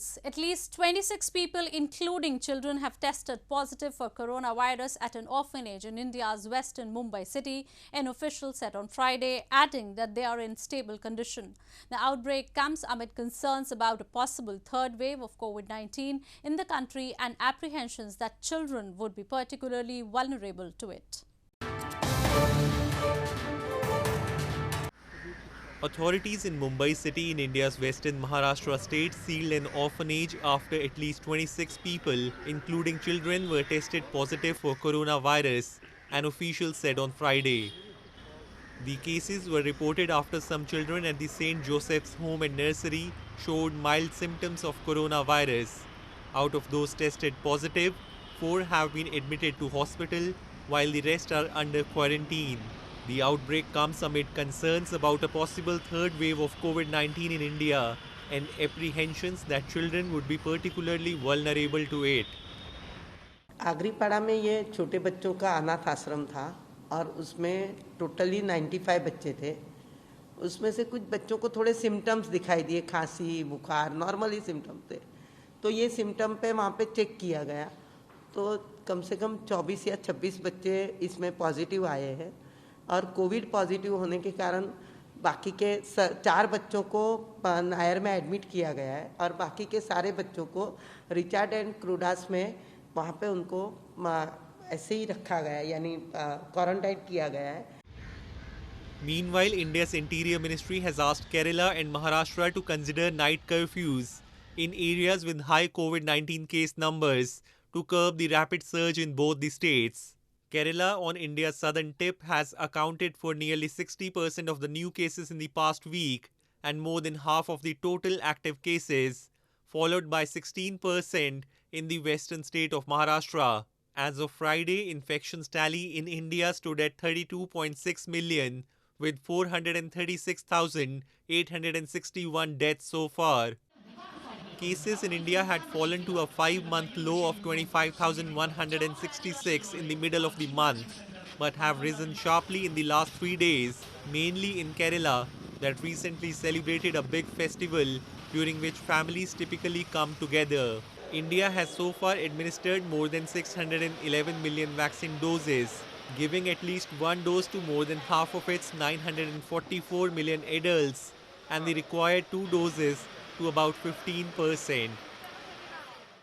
news. At least 26 people, including children, have tested positive for coronavirus at an orphanage in India's western Mumbai city, an official said on Friday, adding that they are in stable condition. The outbreak comes amid concerns about a possible third wave of COVID-19 in the country and apprehensions that children would be particularly vulnerable to it. Authorities in Mumbai city in India's western Maharashtra state sealed an orphanage after at least 26 people, including children, were tested positive for coronavirus, an official said on Friday. The cases were reported after some children at the St. Joseph's Home and Nursery showed mild symptoms of coronavirus. Out of those tested positive, 4 have been admitted to hospital, while the rest are under quarantine. The outbreak comes amid concerns about a possible third wave of COVID-19 in India and apprehensions that children would be particularly vulnerable to it. आगरीपाड़ा में ये छोटे बच्चों का अनाथ आश्रम था और उसमें टोटली 95 बच्चे थे। उसमें से कुछ बच्चों को थोड़े सिम्टम्स दिखाई दिए, खांसी, बुखार, नॉर्मली सिम्टम थे। तो ये सिम्टम पे वहाँ पे चेक किया गया, तो कम से कम 24 या 26 बच्चे इसमें पॉजिटिव आए हैं और कोविड पॉजिटिव होने के कारण बाकी के 4 बच्चों को नायर में एडमिट किया गया है और बाकी के सारे बच्चों को रिचार्ड एंड क्रूडास में वहाँ पे उनको ऐसे ही रखा गया है, यानी क्वारंटाइन किया गया है। Meanwhile, India's Interior Ministry has asked Kerala and Maharashtra to consider night curfews in areas with high COVID-19 case numbers to curb the rapid surge in both the states. Kerala, on India's southern tip, has accounted for nearly 60% of the new cases in the past week and more than half of the total active cases, followed by 16% in the western state of Maharashtra. As of Friday, infections tally in India stood at 32.6 million, with 436,861 deaths so far. Cases in India had fallen to a 5-month low of 25,166 in the middle of the month, but have risen sharply in the last 3 days, mainly in Kerala, that recently celebrated a big festival during which families typically come together. India has so far administered more than 611 million vaccine doses, giving at least one dose to more than half of its 944 million adults, and the required 2 doses to about 15%.